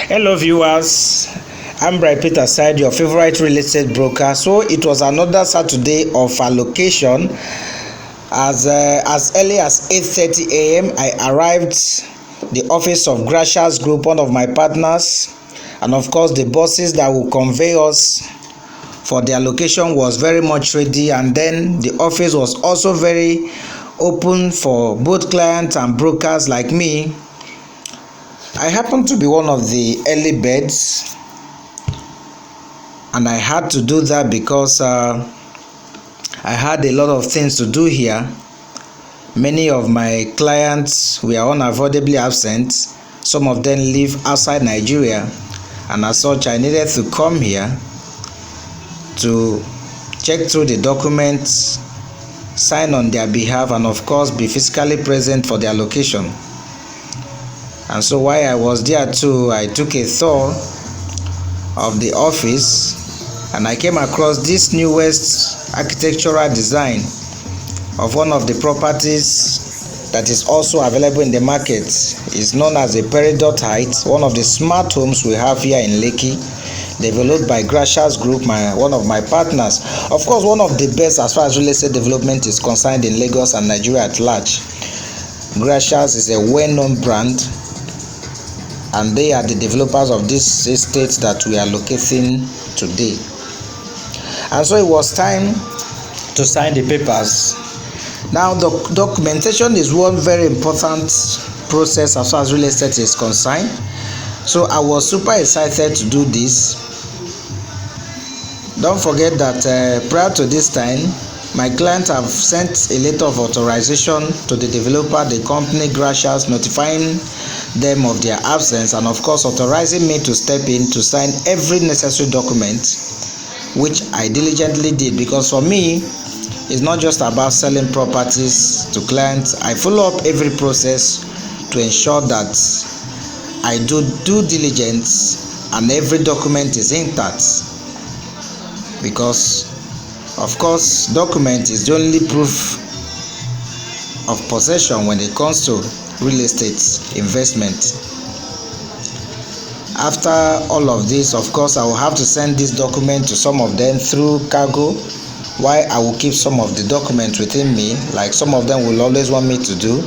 Hello viewers, I'm Bright Peter Side, your favorite real estate broker. So it was another Saturday of allocation. As early as 8:30 a.m. I arrived the office of Gracias Group, one of my partners, and of course the buses that will convey us for the allocation was very much ready, and then the office was also very open for both clients and brokers like me. I happen to be one of the early birds, and I had to do that because I had a lot of things to do here. Many of my clients were unavoidably absent. Some of them live outside Nigeria, and as such I needed to come here to check through the documents, sign on their behalf, and of course be physically present for the allocation. And so while I was there too, I took a tour of the office, and I came across this newest architectural design of one of the properties that is also available in the market. It's known as a Peridot Heights, one of the smart homes we have here in Lekki, developed by Gracias Group, one of my partners. Of course, one of the best as far as real estate development is concerned in Lagos and Nigeria at large. Gracias is a well-known brand, and they are the developers of this estate that we are locating today. And so it was time to sign the papers. Now the documentation is one very important process as far as real estate is concerned. So I was super excited to do this. Don't forget that prior to this time, my client have sent a letter of authorization to the developer, the company Gracias, notifying them of their absence, and of course authorizing me to step in to sign every necessary document, which I diligently did, because for me it's not just about selling properties to clients. I follow up every process to ensure that I do due diligence and every document is intact, because of course document is the only proof of possession when it comes to real estate investment. After all of this, of course I will have to send this document to some of them through cargo, while I will keep some of the documents within me, like some of them will always want me to do,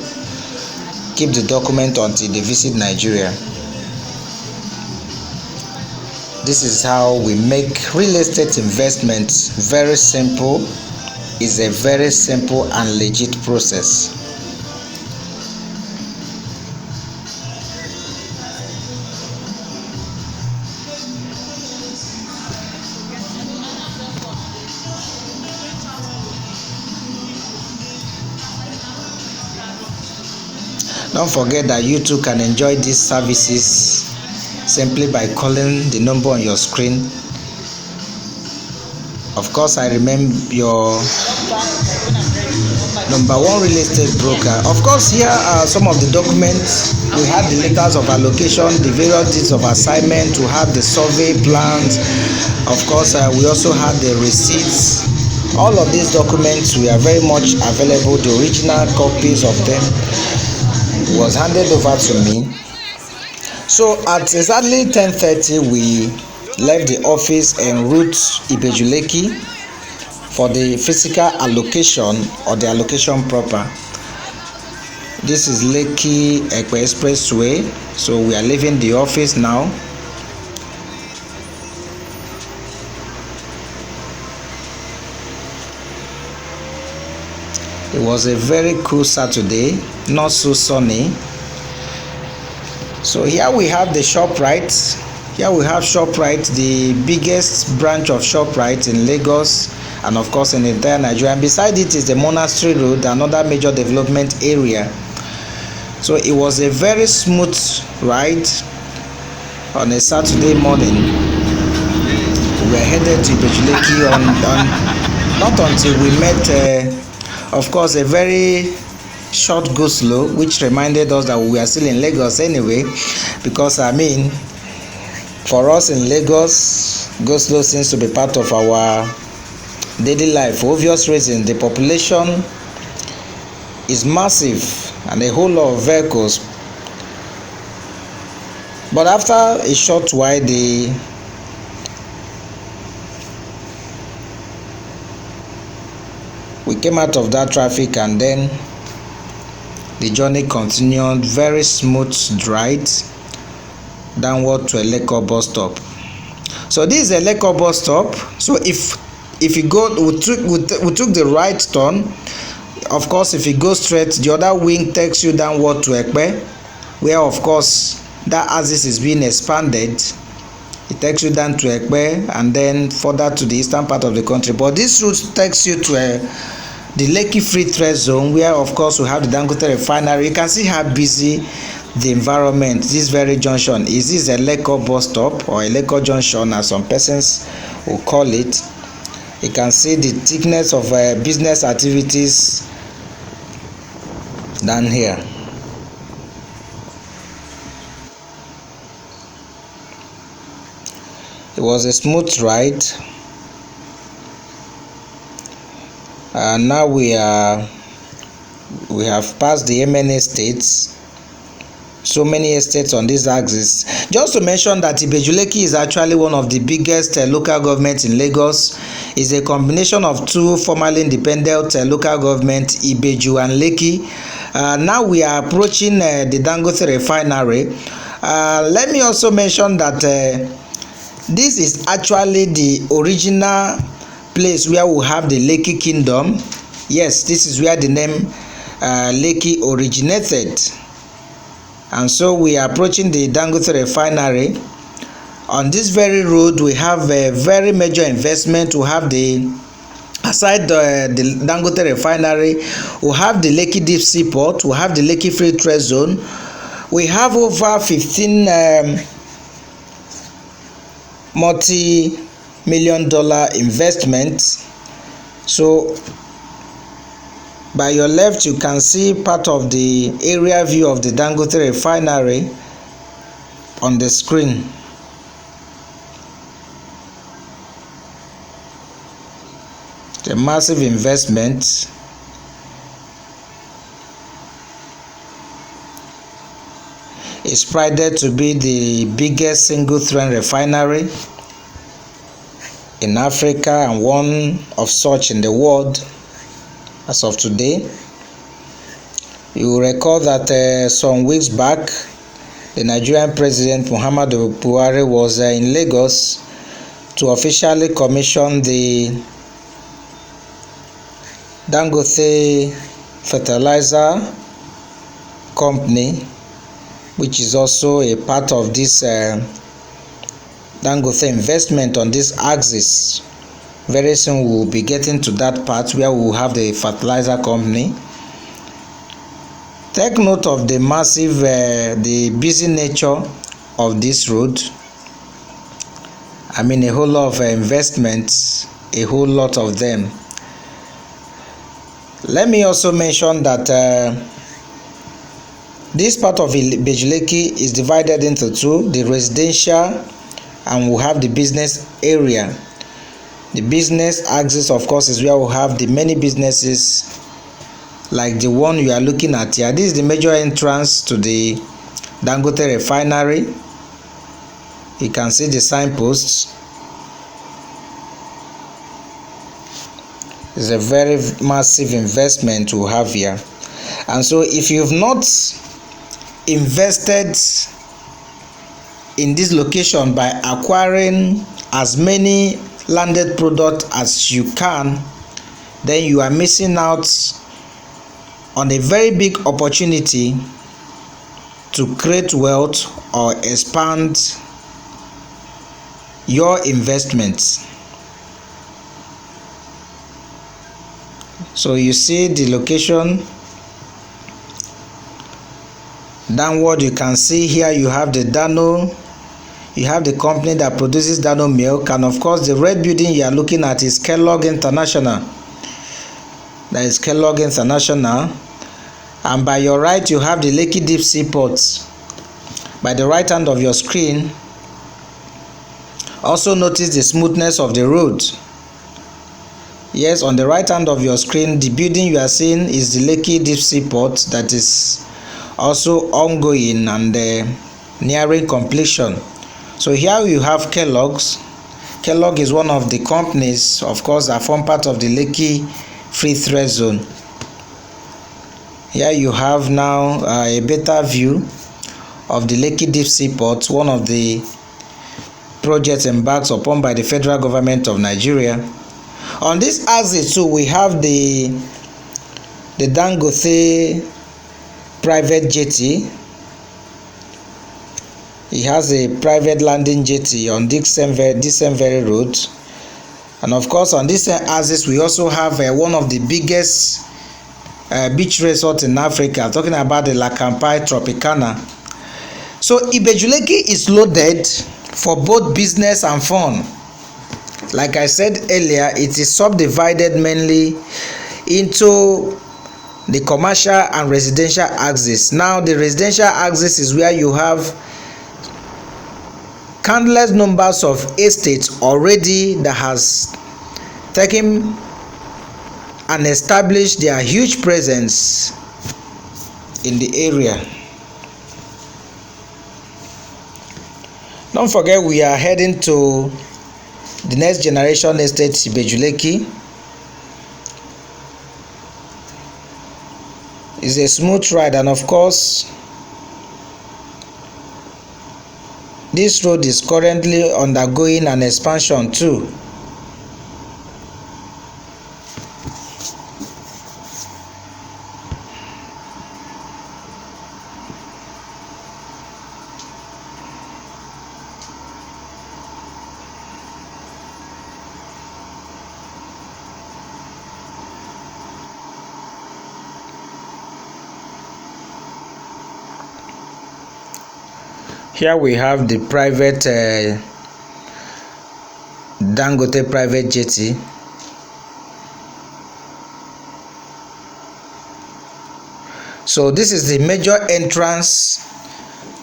keep the document until they visit Nigeria. This is how we make real estate investments very simple. It's a very simple and legit process. Don't forget that you too can enjoy these services simply by calling the number on your screen. Of course, I remember your number one real estate broker. Of course, here are some of the documents. We have the letters of allocation, the various deeds of assignment, we have the survey plans. Of course, we also have the receipts. All of these documents we are very much available. The original copies of them was handed over to me. So at exactly 10:30 we left the office en route Ibeju Lekki for the physical allocation or the allocation proper. This is Lekki Ekpe Expressway. So we are leaving the office now. It was a very cool Saturday, not so sunny. So here we have the ShopRite. Here we have ShopRite, the biggest branch of ShopRite in Lagos and of course in the entire Nigeria. And beside it is the Monastery Road, another major development area. So it was a very smooth ride on a Saturday morning. We were headed to Ibeju Lekki not until we met of course a very short go slow, which reminded us that we were still in Lagos anyway, because I mean for us in Lagos, go slow seems to be part of our daily life. For obvious reasons, the population is massive and a whole lot of vehicles But after a short while, we came out of that traffic, and then the journey continued very smooth ride downward to a Lekki bus stop. So this is a Lekki bus stop. So if you go, we took the right turn. Of course, if you go straight, the other wing takes you downward to Ekpe, where of course that axis is being expanded. It takes you down to Ekpe and then further to the eastern part of the country. But this route takes you to the Lekki Free Trade Zone, where of course we have the Dangote refinery. You can see how busy the environment, this very junction is. This a Lekki bus stop, or a Lekki junction as some persons will call it. You can see the thickness of business activities down here. It was a smooth ride, and now we have passed the MN estates. So many estates on this axis. Just to mention that Ibeju Lekki is actually one of the biggest local governments in Lagos. It's a combination of two formerly independent local governments, Ibeju and Lekki. Now we are approaching the Dangote refinery. Let me also mention that this is actually the original place where we have the Lekki Kingdom. Yes, this is where the name Lekki originated. And so we are approaching the Dangote refinery. On this very road, we have a very major investment. We have aside the Dangote refinery, we have the Lekki Deep Sea Port, we have the Lekki Free Trade Zone. We have over 15 multi-million-dollar investments. So by your left, you can see part of the area view of the Dangote refinery on the screen. The massive investment. Is prided to be the biggest single-thread refinery in Africa and one of such in the world. As of today, you will recall that some weeks back, the Nigerian President Muhammadu Buhari was in Lagos to officially commission the Dangote Fertilizer Company, which is also a part of this Dangote investment on this axis. Very soon we will be getting to that part where we will have the fertilizer company. Take note of the massive, the busy nature of this road. I mean, a whole lot of investments, a whole lot of them. Let me also mention that this part of Ibeju Lekki is divided into two, the residential and we have the business area. The business axis, of course, is where we have the many businesses like the one you are looking at here. This is the major entrance to the Dangote refinery. You can see the signposts. It's a very massive investment we have here. And so if you've not invested in this location by acquiring as many landed product as you can, then you are missing out on a very big opportunity to create wealth or expand your investments. So you see the location. Downward you can see here you have the Dano. You have the company that produces Dano milk, and of course the red building you are looking at is Kellogg International. That is Kellogg International. And by your right you have the Lekki Deep Sea Port. By the right hand of your screen, also notice the smoothness of the road. Yes, on the right hand of your screen, the building you are seeing is the Lekki Deep Sea Port that is also ongoing, and nearing completion. So here you have Kellogg's. Kellogg is one of the companies, of course, that form part of the Lekki Free Trade Zone. Here you have now a better view of the Lekki Deep Sea Port, one of the projects embarked upon by the federal government of Nigeria. On this axis too, we have the Dangote private jetty. It has a private landing jetty on this same very road. And of course, on this axis, we also have one of the biggest beach resort in Africa. I'm talking about the Lekki Tropicana. So Ibeju Lekki is loaded for both business and fun. Like I said earlier, it is subdivided mainly into the commercial and residential axis. Now the residential axis is where you have countless numbers of estates already that has taken and established their huge presence in the area. Don't forget, we are heading to the next generation estate, Ibeju Lekki. It's a smooth ride, and of course, this road is currently undergoing an expansion too. Here we have the private Dangote private jetty. So this is the major entrance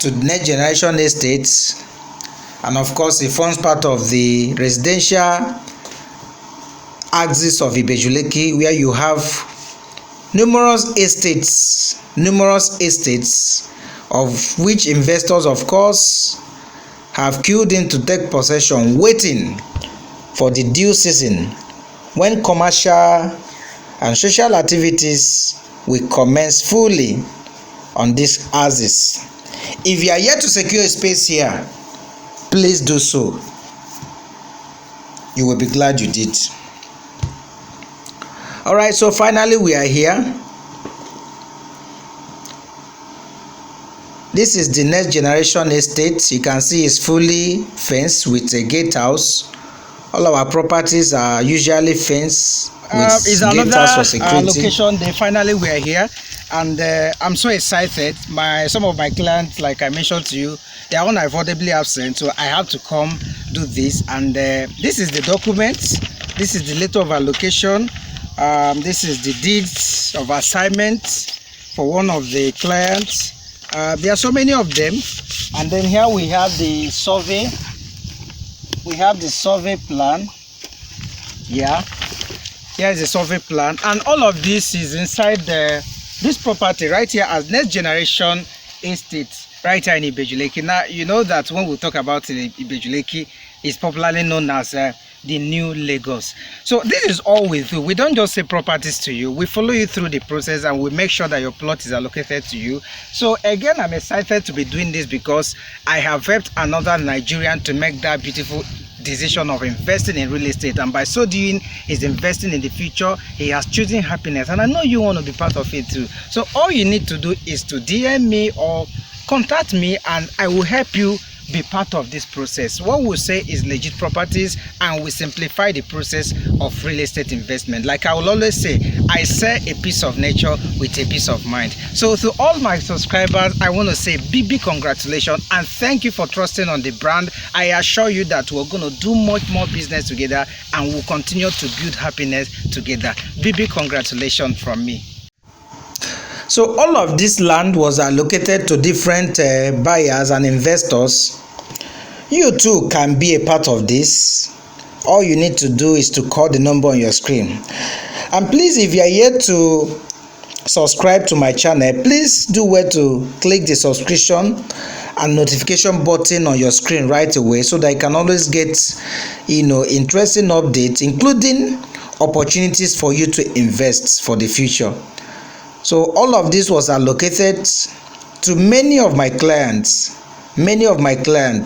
to the next generation estates, and of course it forms part of the residential axis of Ibeju Lekki, where you have numerous estates of which investors, of course, have queued in to take possession, waiting for the due season when commercial and social activities will commence fully on this axis. If you are yet to secure a space here, please do so. You will be glad you did. Alright, so finally we are here. This is the next generation estate. You can see it's fully fenced with a gatehouse. All our properties are usually fenced with gatehouse for security. Location. Finally we are here, and I'm so excited. Some of my clients, like I mentioned to you, they are unavoidably absent, so I have to come do this. And this is the documents. This is the letter of allocation. This is the deeds of assignment for one of the clients. There are so many of them. And then here we have the survey. We have the survey plan. Yeah, here is the survey plan, and all of this is inside this property right here as next generation estate right here in Ibeju Lekki. Now you know that when we talk about Ibeju Lekki, it's popularly known as the new Lagos. So this is all we do. We don't just say properties to you, we follow you through the process, and we make sure that your plot is allocated to you. So again, I'm excited to be doing this because I have helped another Nigerian to make that beautiful decision of investing in real estate, and by so doing is investing in the future. He has chosen happiness, and I know you want to be part of it too. So all you need to do is to DM me or contact me, and I will help you be part of this process. What we say is legit properties, and we simplify the process of real estate investment. Like I will always say, I sell a piece of nature with a peace of mind. So to all my subscribers, I want to say big congratulations and thank you for trusting on the brand. I assure you that we're going to do much more business together, and we'll continue to build happiness together. Big congratulations from me. So all of this land was allocated to different buyers and investors. You too can be a part of this. All you need to do is to call the number on your screen. And please, if you are yet to subscribe to my channel, please do well to click the subscription and notification button on your screen right away, so that you can always get interesting updates, including opportunities for you to invest for the future. So all of this was allocated to many of my clients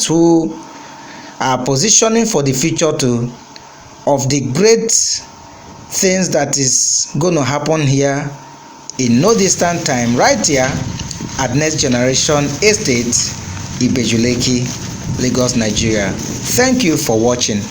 who are positioning for the future of the great things that is going to happen here in no distant time, right here at Next Generation Estate, Ibeju, Lekki, Lagos, Nigeria. Thank you for watching.